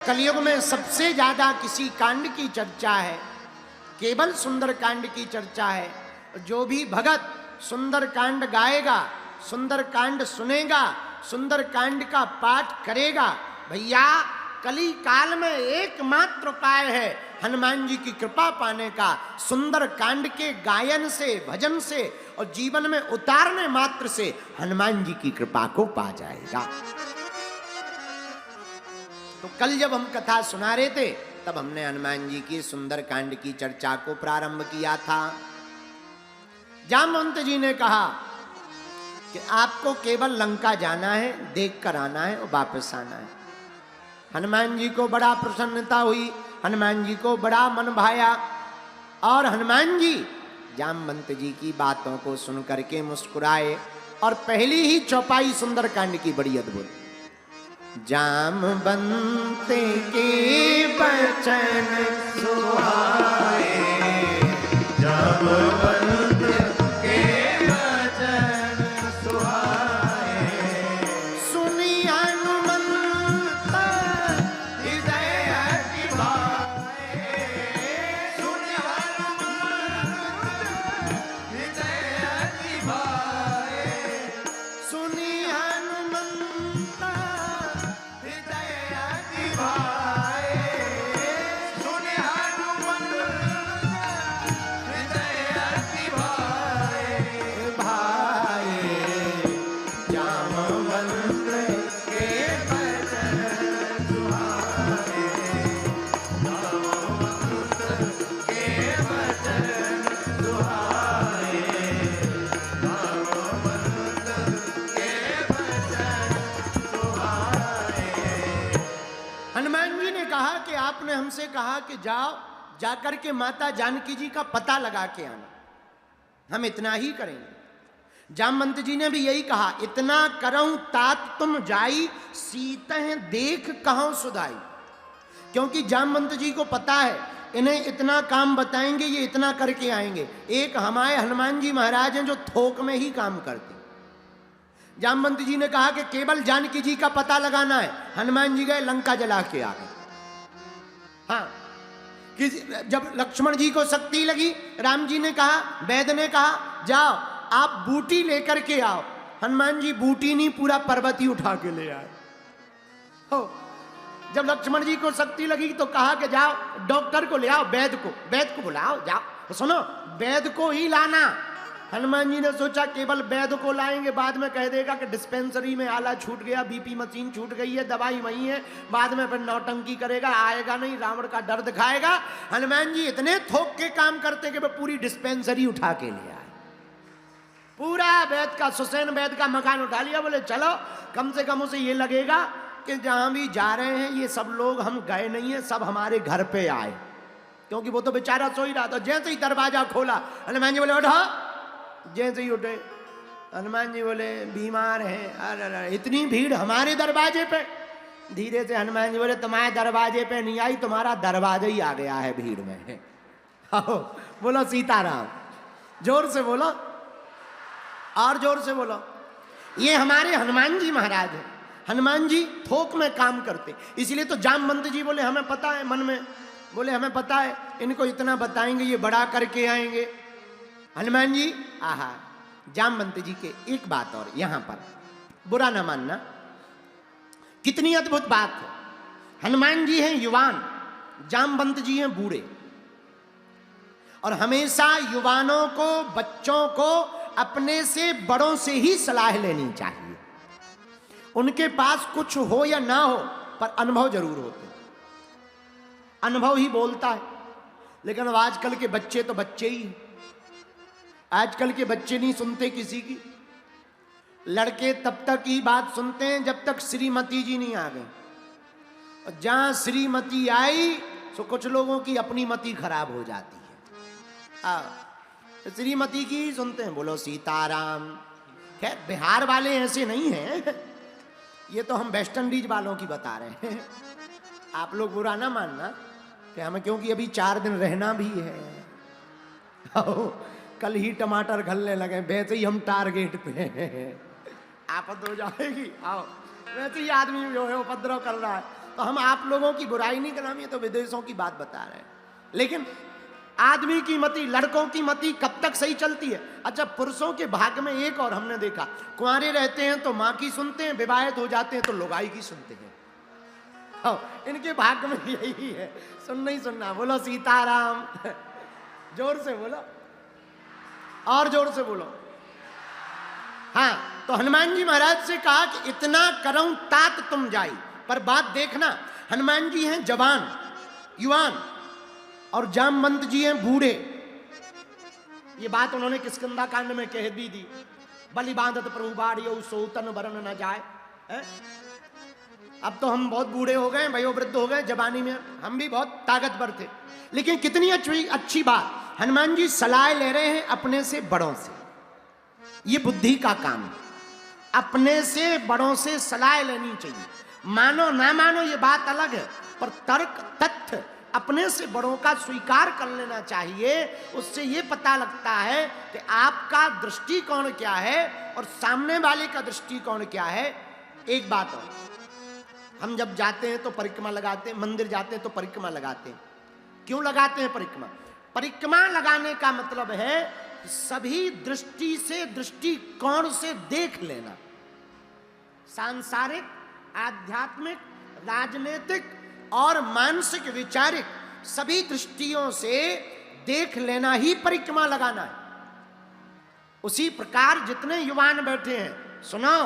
कलयुग में सबसे ज्यादा किसी कांड की चर्चा है, केवल सुंदर कांड की चर्चा है। जो भी भगत सुंदर कांड गाएगा, सुंदर कांड सुनेगा, सुंदर कांड का पाठ करेगा, भैया कली काल में एकमात्र उपाय है हनुमान जी की कृपा पाने का। सुंदर कांड के गायन से, भजन से और जीवन में उतारने मात्र से हनुमान जी की कृपा को पा जाएगा। तो कल जब हम कथा सुना रहे थे तब हमने हनुमान जी की सुंदर कांड की चर्चा को प्रारंभ किया था। जामवंत जी ने कहा कि आपको केवल लंका जाना है, देख कर आना है और वापस आना है। हनुमान जी को बड़ा प्रसन्नता हुई, हनुमान जी को बड़ा मन भाया और हनुमान जी जामवंत जी की बातों को सुन करके मुस्कुराए और पहली ही चौपाई सुंदर कांड की बड़ी अद्भुत। जामवंत के बचन सुहाए, जामवंत के बचन सुहाए, सुनी हनुमंत हृदय की भाए, सुनी हनुमंत हृदय की भाए, सुनी हनुमंत आपने हमसे कहा कि जाओ, जाकर के माता जानकी जी का पता लगा के आना, हम इतना ही करेंगे। जामवंत जी ने भी यही कहा, इतना करऊं तात तुम जाई, सीते देख कहां सुधाई। क्योंकि जामवंत जी को पता है इन्हें इतना काम बताएंगे, ये इतना करके आएंगे। एक हमारे हनुमान जी महाराज हैं जो थोक में ही काम करते। जामवंत जी ने कहा कि केवल जानकी जी का पता लगाना है। हनुमान जी गए, लंका जला के आ गए। हाँ, कि जब लक्ष्मण जी को शक्ति लगी, राम जी ने कहा, वैद्य ने कहा जाओ आप बूटी लेकर के आओ। हनुमान जी बूटी नहीं, पूरा पर्वत ही उठा के ले आए। हो, जब लक्ष्मण जी को शक्ति लगी तो कहा कि जाओ डॉक्टर को ले आओ, वैद्य को बुलाओ, जाओ। तो सुनो, वैद्य को ही लाना। हनुमान जी ने सोचा केवल वैद्य को लाएंगे, बाद में कह देगा कि डिस्पेंसरी में आला छूट गया, बीपी मशीन छूट गई है, दवाई वही है, बाद में फिर नौटंकी करेगा, आएगा नहीं, रावण का डर दिखाएगा। हनुमान जी इतने थोक के काम करते कि वो पूरी डिस्पेंसरी उठा के ले आए। पूरा वैद्य का, सुसैन वैद्य का मकान उठा लिया। बोले चलो, कम से कम उसे ये लगेगा कि जहां भी जा रहे हैं ये सब लोग हम गए नहीं है, सब हमारे घर पे आए। क्योंकि वो तो बेचारा सो ही रहा था। जैसे ही दरवाजा खोला, हनुमान जी बोले उठो। जैसे ही उठे, हनुमान जी बोले बीमार हैं। अरे इतनी भीड़ हमारे दरवाजे पे। धीरे से हनुमान जी बोले तुम्हारे दरवाजे पे नहीं आई, तुम्हारा दरवाजा ही आ गया है भीड़ में। आओ बोलो सीताराम, जोर से बोलो, और जोर से बोलो। ये हमारे हनुमान जी महाराज हैं। हनुमान जी थोक में काम करते, इसलिए तो जामवंत जी बोले हमें पता है, मन में बोले हमें पता है, इनको इतना बताएंगे ये बड़ा करके आएंगे। हनुमान जी आहा, जामवंत जी के एक बात और यहां पर बुरा ना मानना, कितनी अद्भुत बात है। हनुमान जी हैं युवान, जामवंत जी हैं बूढ़े। और हमेशा युवानों को, बच्चों को अपने से बड़ों से ही सलाह लेनी चाहिए। उनके पास कुछ हो या ना हो, पर अनुभव जरूर होते। अनुभव ही बोलता है। लेकिन अब आजकल के बच्चे तो बच्चे ही, आजकल के बच्चे नहीं सुनते किसी की। लड़के तब तक ही बात सुनते हैं जब तक श्रीमती जी नहीं आ गई। और जहां श्रीमती आई तो कुछ लोगों की अपनी मति खराब हो जाती है। तो श्रीमती की ही सुनते हैं। बोलो सीताराम। खैर बिहार वाले ऐसे नहीं हैं, ये तो हम वेस्ट इंडीज वालों की बता रहे हैं। आप लोग बुरा ना मानना कि हमें, क्योंकि अभी 4 दिन रहना भी है। कल ही टमाटर घलने लगे, वैसे ही हम टारगेट पे हैं। आफत हो जाएगी। आओ, वैसे ही आदमी जो है उपद्रव कर रहा है। तो हम आप लोगों की बुराई नहीं कर रहे, हम ये तो विदेशों की बात बता रहे हैं। लेकिन आदमी की मति, लड़कों की मति कब तक सही चलती है? अच्छा, पुरुषों के भाग्य में एक और हमने देखा, कुंवारे रहते हैं तो माँ की सुनते हैं, विवाहित हो जाते हैं तो लुगाई की सुनते हैं। इनके भाग्य में यही है, सुनना ही सुनना। बोलो सीताराम, जोर से बोलो, और जोर से बोलो। हाँ, तो हनुमान जी महाराज से कहा कि इतना करऊं तात तुम जाई। पर बात देखना, हनुमान जी हैं जवान, युवान, और जामवंत जी हैं बूढ़े। ये बात उन्होंने किष्किंधा कांड में कह भी दी, बलि बांधत प्रभु बाड़ियो सो तन वरण न जाए। अब तो हम बहुत बूढ़े हो गए, वयोवृद्ध हो गए, जवानी में हम भी बहुत ताकतवर थे। लेकिन कितनी अच्छी बात, हनुमान जी सलाह ले रहे हैं अपने से बड़ों से। ये बुद्धि का काम है, अपने से बड़ों से सलाह लेनी चाहिए। मानो ना मानो ये बात अलग है, पर तर्क तथ्य अपने से बड़ों का स्वीकार कर लेना चाहिए। उससे ये पता लगता है कि आपका दृष्टिकोण क्या है और सामने वाले का दृष्टिकोण क्या है। एक बात और, हम जब जाते हैं तो परिक्रमा लगाते हैं, मंदिर जाते हैं तो परिक्रमा लगाते हैं। क्यों लगाते हैं परिक्रमा? परिक्रमा लगाने का मतलब है सभी दृष्टि से, दृष्टिकोण से देख लेना। सांसारिक, आध्यात्मिक, राजनीतिक और मानसिक, विचारिक सभी दृष्टियों से देख लेना ही परिक्रमा लगाना है। उसी प्रकार जितने युवान बैठे हैं, सुनो,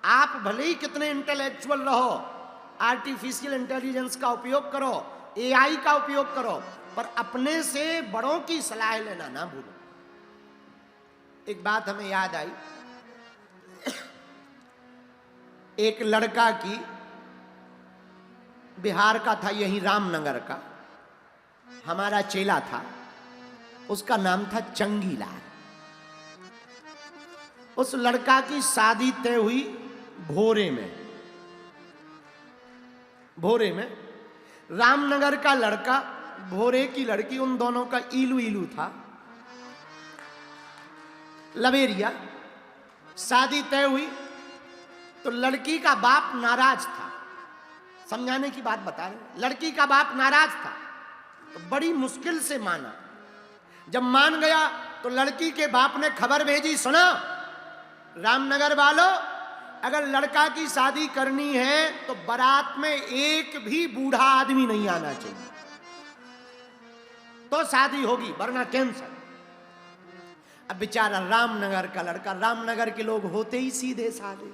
आप भले ही कितने इंटेलेक्चुअल रहो, आर्टिफिशियल इंटेलिजेंस का उपयोग करो, एआई का उपयोग करो, पर अपने से बड़ों की सलाह लेना ना भूलो। एक बात हमें याद आई, एक लड़का की, बिहार का था, यही रामनगर का, हमारा चेला था, उसका नाम था चंगीलाल। उस लड़का की शादी तय हुई भोरे में। भोरे में रामनगर का लड़का, भोरे की लड़की, उन दोनों का इलू इलू था, लवेरिया। शादी तय हुई तो लड़की का बाप नाराज था। समझाने की बात बता रहे, लड़की का बाप नाराज था तो बड़ी मुश्किल से माना। जब मान गया तो लड़की के बाप ने खबर भेजी, सुना रामनगर वालों, अगर लड़का की शादी करनी है तो बारात में एक भी बूढ़ा आदमी नहीं आना चाहिए, तो शादी होगी, वरना कैंसर। अब बेचारा रामनगर का लड़का, रामनगर के लोग होते ही सीधे साधे,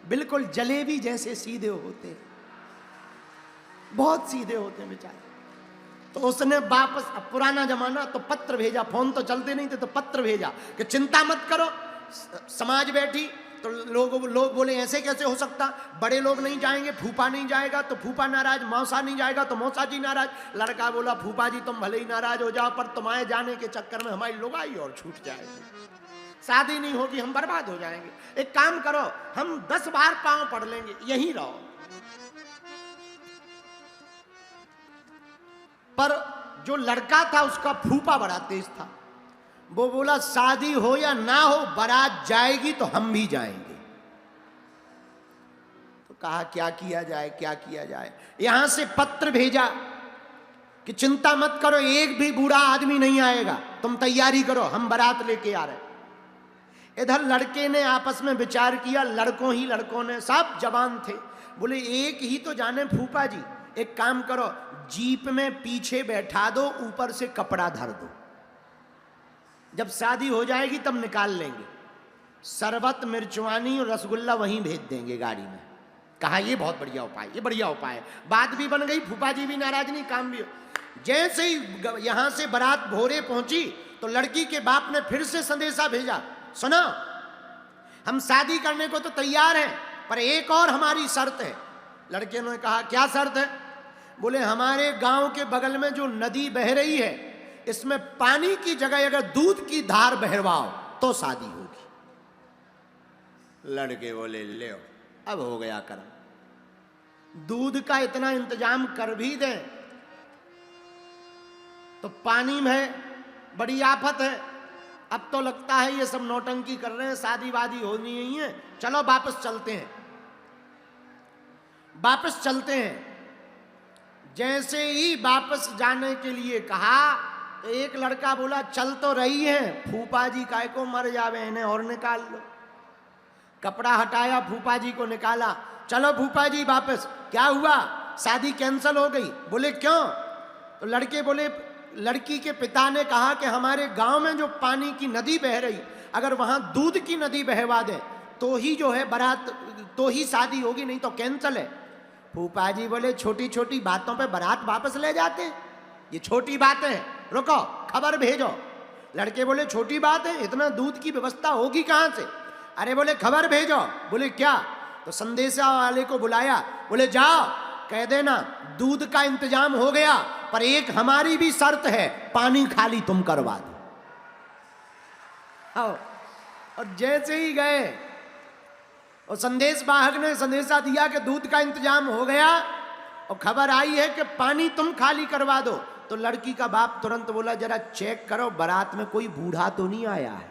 बिल्कुल जलेबी जैसे सीधे होते, बहुत सीधे होते बेचारे। तो उसने वापस, अब पुराना जमाना, तो पत्र भेजा, फोन तो चलते नहीं थे, तो पत्र भेजा कि चिंता मत करो, समाज बैठी। तो लोग बोले ऐसे कैसे हो सकता, बड़े लोग नहीं जाएंगे, फूफा नहीं जाएगा तो फूफा नाराज, मौसा नहीं जाएगा तो मौसा जी नाराज। लड़का बोला, फूफा जी तुम भले ही नाराज हो जाओ, पर तुम्हारे जाने के चक्कर में हमारी लुगाई और छूट जाएगी, शादी नहीं होगी, हम बर्बाद हो जाएंगे। एक काम करो, हम 10 बार पांव पड़ लेंगे, यहीं रहो। पर जो लड़का था उसका फूफा बड़ा तेज था, वो बोला शादी हो या ना हो, बारात जाएगी तो हम भी जाएंगे। तो कहा क्या किया जाए, क्या किया जाए। यहां से पत्र भेजा कि चिंता मत करो, एक भी बूढ़ा आदमी नहीं आएगा, तुम तैयारी करो, हम बारात लेके आ रहे। इधर लड़के ने आपस में विचार किया, लड़कों ने, सब जवान थे, बोले एक ही तो जाने फूफा जी, एक काम करो, जीप में पीछे बैठा दो, ऊपर से कपड़ा धर दो, जब शादी हो जाएगी तब निकाल लेंगे, शरबत, मिर्चवानी और रसगुल्ला वहीं भेज देंगे गाड़ी में। कहा ये बहुत बढ़िया उपाय, ये बढ़िया उपाय है। बात भी बन गई, फूफा जी भी नाराज नहीं, काम भी। जैसे ही यहां से बारात भोरे पहुंची तो लड़की के बाप ने फिर से संदेशा भेजा, सुनो हम शादी करने को तो तैयार हैं, पर एक और हमारी शर्त है। लड़के ने कहा क्या शर्त है? बोले हमारे गांव के बगल में जो नदी बह रही है, इसमें पानी की जगह अगर दूध की धार बहवाओ तो शादी होगी। लड़के बोले ले अब हो गया कर्म, दूध का इतना इंतजाम कर भी दें तो पानी में बड़ी आफत है। अब तो लगता है ये सब नौटंकी कर रहे हैं, शादी वादी होनी नहीं है, चलो वापस चलते हैं। वापस चलते हैं। जैसे ही वापस जाने के लिए कहा तो एक लड़का बोला चल तो रही है, फूफा जी काय को मर जावे, इन्हें और निकाल लो। कपड़ा हटाया, फूफा जी को निकाला, चलो फूफा जी वापस। क्या हुआ? शादी कैंसिल हो गई। बोले क्यों? तो लड़के बोले, लड़की के पिता ने कहा कि हमारे गांव में जो पानी की नदी बह रही, अगर वहां दूध की नदी बहवा दे तो ही जो है बारात, तो ही शादी होगी, नहीं तो कैंसिल है। फूफा जी बोले छोटी छोटी बातों पे बारात वापस ले जाते हैं, ये छोटी बात है, रुको खबर भेजो। लड़के बोले छोटी बात है, इतना दूध की व्यवस्था होगी कहां से? अरे बोले खबर भेजो। बोले क्या? तो संदेशा वाले को बुलाया, बोले जाओ कह देना दूध का इंतजाम हो गया, पर एक हमारी भी शर्त है, पानी खाली तुम करवा दो। और जैसे ही गए और संदेश वाहक ने संदेशा दिया कि दूध का इंतजाम हो गया और खबर आई है कि पानी तुम खाली करवा दो, तो लड़की का बाप तुरंत बोला जरा चेक करो बारात में कोई बूढ़ा तो नहीं आया है।